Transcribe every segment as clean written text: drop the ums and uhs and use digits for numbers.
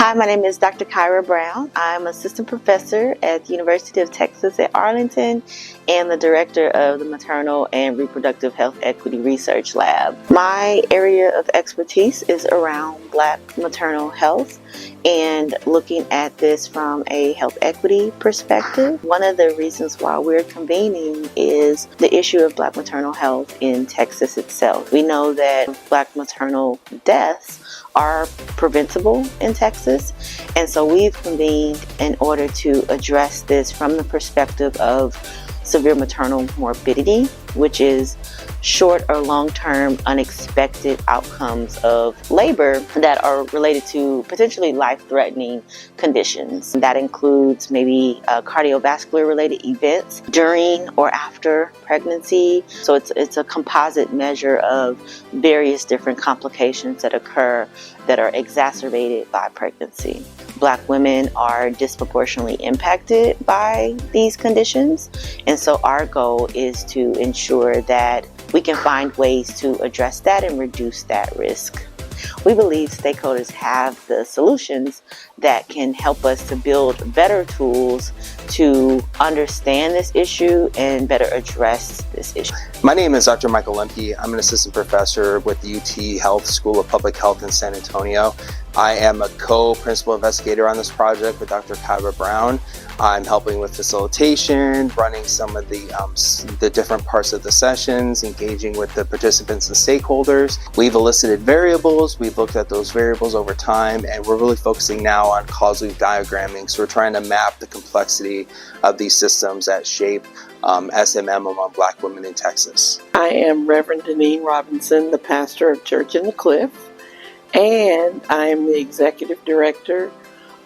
Hi, my name is Dr. Kyra Brown. I'm assistant professor at the University of Texas at Arlington and the director of the Maternal and Reproductive Health Equity Research Lab. My area of expertise is around Black maternal health and looking at this from a health equity perspective. One of the reasons why we're convening is the issue of Black maternal health in Texas itself. We know that Black maternal deaths are preventable in Texas, and so we've convened in order to address this from the perspective of severe maternal morbidity, which is short or long-term unexpected outcomes of labor that are related to potentially life-threatening conditions. That includes maybe cardiovascular related events during or after pregnancy. So it's a composite measure of various different complications that occur that are exacerbated by pregnancy. Black women are disproportionately impacted by these conditions, and so our goal is to ensure that we can find ways to address that and reduce that risk. We believe stakeholders have the solutions that can help us to build better tools to understand this issue and better address this issue. My name is Dr. Michael Lemke. I'm an assistant professor with the UT Health School of Public Health in San Antonio. I am a co-principal investigator on this project with Dr. Kyra Brown. I'm helping with facilitation, running some of the different parts of the sessions, engaging with the participants and stakeholders. We've elicited variables, we've looked at those variables over time, and we're really focusing now on causal diagramming. So we're trying to map the complexity of these systems that shape SMM among Black women in Texas. I am Reverend Deneen Robinson, the pastor of Church in the Cliff, and I am the executive director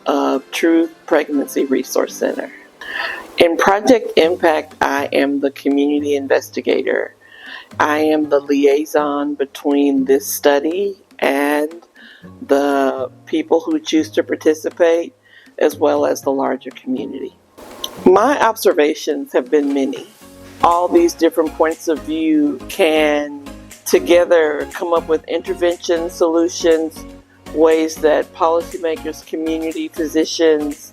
of Truth Pregnancy Resource Center. In Project Impact, I am the community investigator. I am the liaison between this study and the people who choose to participate, as well as the larger community. My observations have been many. All these different points of view can together come up with intervention solutions, ways that policymakers, community physicians,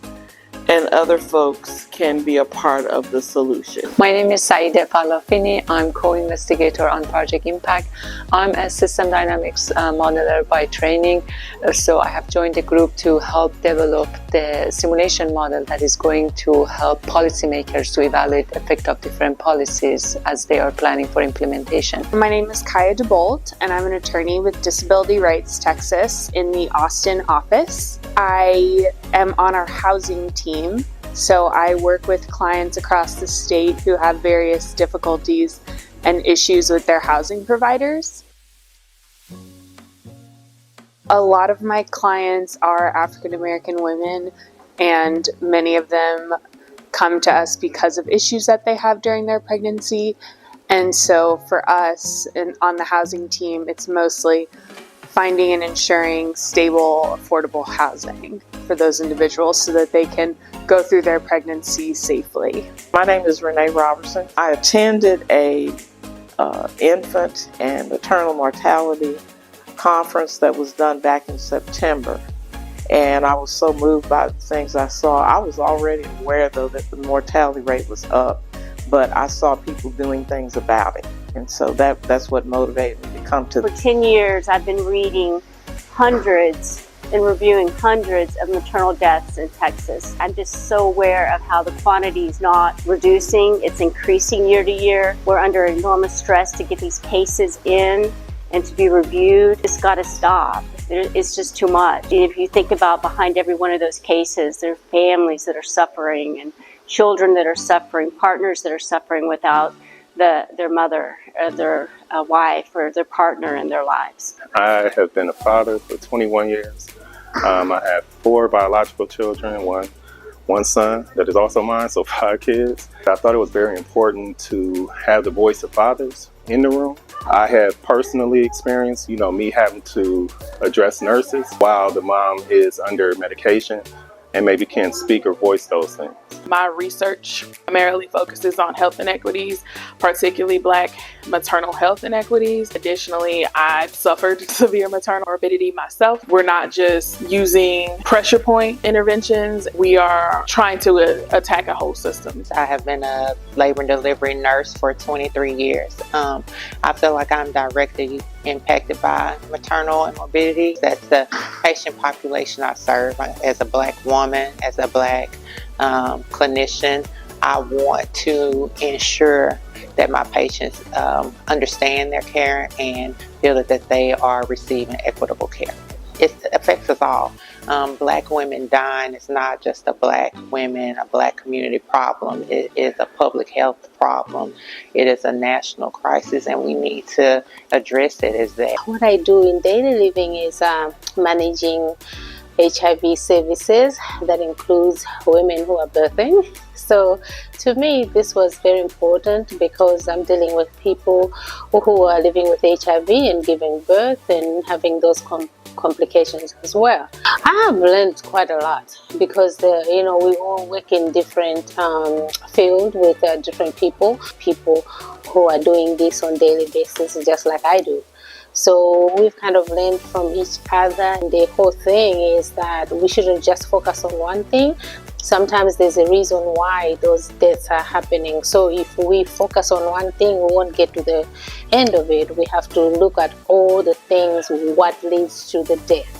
and other folks can be a part of the solution. My name is Saida Falafini. I'm co-investigator on Project Impact. I'm a system dynamics modeler by training, so I have joined the group to help develop the simulation model that is going to help policymakers to evaluate the effect of different policies as they are planning for implementation. My name is Kaya DeBolt, and I'm an attorney with Disability Rights Texas in the Austin office. I am on our housing team, so I work with clients across the state who have various difficulties and issues with their housing providers. A lot of my clients are African American women, and many of them come to us because of issues that they have during their pregnancy. And so for us on the housing team, it's mostly finding and ensuring stable, affordable housing for those individuals so that they can go through their pregnancy safely. My name is Renee Robertson. I attended a infant and maternal mortality conference that was done back in September, and I was so moved by the things I saw. I was already aware, though, that the mortality rate was up, but I saw people doing things about it, and so that's what motivated me to come to. For 10 years, I've been reading hundreds and reviewing hundreds of maternal deaths in Texas. I'm just so aware of how the quantity is not reducing, it's increasing year to year. We're under enormous stress to get these cases in and to be reviewed. It's got to stop. It's just too much. And if you think about behind every one of those cases, there are families that are suffering and children that are suffering, partners that are suffering without their mother, or their wife, or their partner in their lives. I have been a father for 21 years. I have 4 biological children, one son that is also mine, so 5 kids. I thought it was very important to have the voice of fathers in the room. I have personally experienced, me having to address nurses while the mom is under medication. and maybe can't speak or voice those things. My research primarily focuses on health inequities, particularly Black maternal health inequities. Additionally, I've suffered severe maternal morbidity myself. We're not just using pressure point interventions, we are trying to attack a whole system. I have been a labor and delivery nurse for 23 years. I feel like I'm directly impacted by maternal and morbidity. That's the patient population I serve. As a Black woman, as a Black clinician, I want to ensure that my patients understand their care and feel that they are receiving equitable care. It affects us all. Black women dying is not just a Black women, a Black community problem. It is a public health problem. It is a national crisis, and we need to address it as that. What I do in daily living is managing HIV services that includes women who are birthing. So to me, this was very important because I'm dealing with people who are living with HIV and giving birth and having those complications as well. I have learned quite a lot because we all work in different fields with different people who are doing this on a daily basis just like I do. So we've kind of learned from each other, and the whole thing is that we shouldn't just focus on one thing. Sometimes there's a reason why those deaths are happening. So if we focus on one thing, we won't get to the end of it. We have to look at all the things, what leads to the death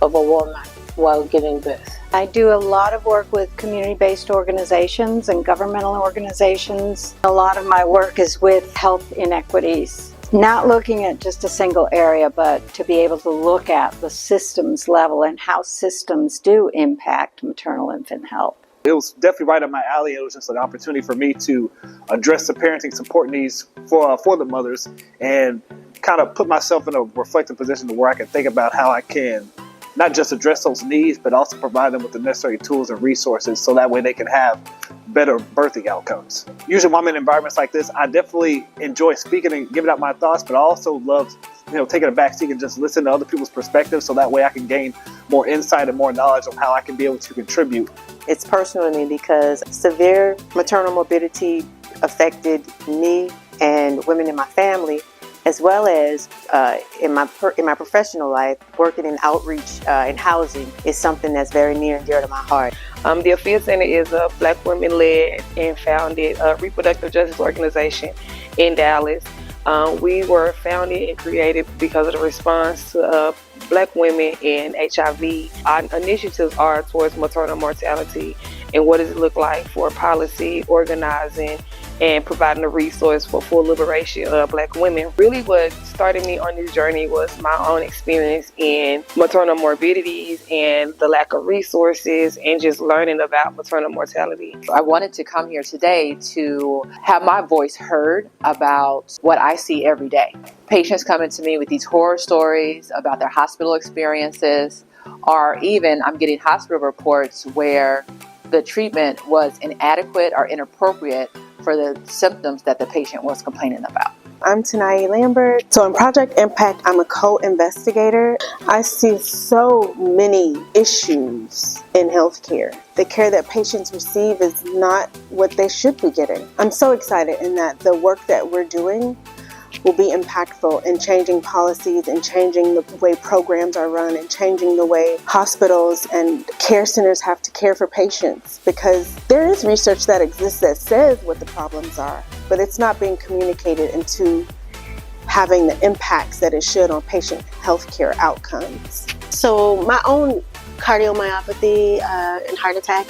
of a woman while giving birth. I do a lot of work with community-based organizations and governmental organizations. A lot of my work is with health inequities. Not looking at just a single area, but to be able to look at the systems level and how systems do impact maternal infant health. It was definitely right up my alley. It was just an opportunity for me to address the parenting support needs for the mothers and kind of put myself in a reflective position where I can think about how I can not just address those needs, but also provide them with the necessary tools and resources so that way they can have better birthing outcomes. Usually when I'm in environments like this, I definitely enjoy speaking and giving out my thoughts, but I also love taking a back seat and just listen to other people's perspectives so that way I can gain more insight and more knowledge on how I can be able to contribute. It's personal to me because severe maternal morbidity affected me and women in my family, as well as in my professional life. Working in outreach and housing is something that's very near and dear to my heart. The Afia Center is a Black women-led and founded reproductive justice organization in Dallas. We were founded and created because of the response to Black women and HIV. Our initiatives are towards maternal mortality and what does it look like for policy, organizing, and providing a resource for full liberation of Black women. Really what started me on this journey was my own experience in maternal morbidities and the lack of resources and just learning about maternal mortality. I wanted to come here today to have my voice heard about what I see every day. Patients coming to me with these horror stories about their hospital experiences, or even I'm getting hospital reports where the treatment was inadequate or inappropriate for the symptoms that the patient was complaining about. I'm Tanai Lambert. So in Project Impact, I'm a co-investigator. I see so many issues in healthcare. The care that patients receive is not what they should be getting. I'm so excited in that the work that we're doing will be impactful in changing policies and changing the way programs are run and changing the way hospitals and care centers have to care for patients, because there is research that exists that says what the problems are, but it's not being communicated into having the impacts that it should on patient healthcare outcomes. So my own cardiomyopathy and heart attack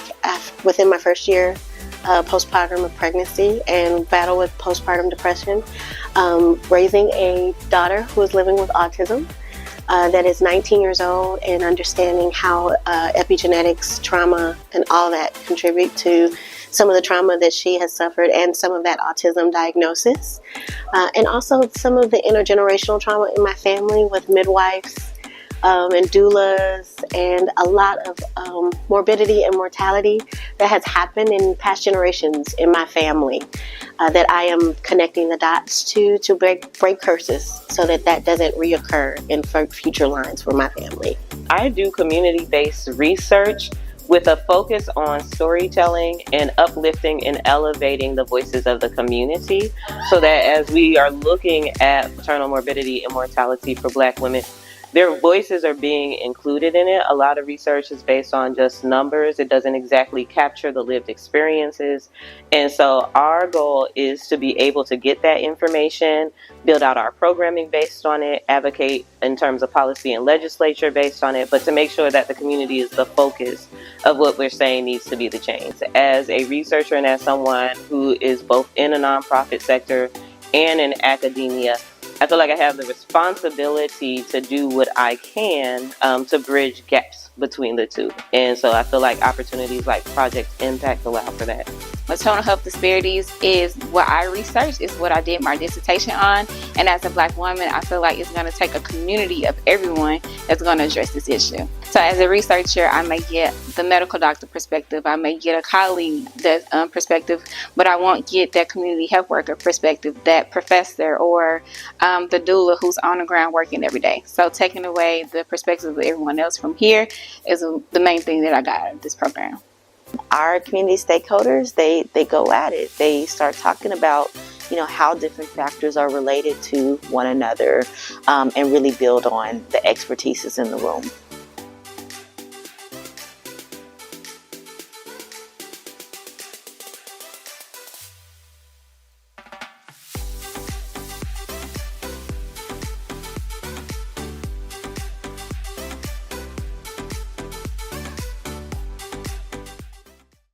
within my first year postpartum of pregnancy and battle with postpartum depression. Raising a daughter who is living with autism that is 19 years old, and understanding how epigenetics, trauma, and all that contribute to some of the trauma that she has suffered and some of that autism diagnosis. And also some of the intergenerational trauma in my family with midwives and doulas, and a lot of morbidity and mortality that has happened in past generations in my family that I am connecting the dots to break curses so that doesn't reoccur in future lines for my family. I do community-based research with a focus on storytelling and uplifting and elevating the voices of the community, so that as we are looking at maternal morbidity and mortality for Black women, their voices are being included in it. A lot of research is based on just numbers. It doesn't exactly capture the lived experiences. And so our goal is to be able to get that information, build out our programming based on it, advocate in terms of policy and legislature based on it, but to make sure that the community is the focus of what we're saying needs to be the change. As a researcher and as someone who is both in a nonprofit sector and in academia, I feel like I have the responsibility to do what I can to bridge gaps between the two. And so I feel like opportunities like Project Impact allow for that. Maternal health disparities is what I researched, is what I did my dissertation on. And as a Black woman, I feel like it's going to take a community of everyone that's going to address this issue. So as a researcher, I may get the medical doctor perspective, I may get a colleague that perspective, but I won't get that community health worker perspective, that professor or the doula who's on the ground working every day. So taking away the perspective of everyone else from here is the main thing that I got out of this program. Our community stakeholders, they go at it. They start talking about, how different factors are related to one another, and really build on the expertise in the room.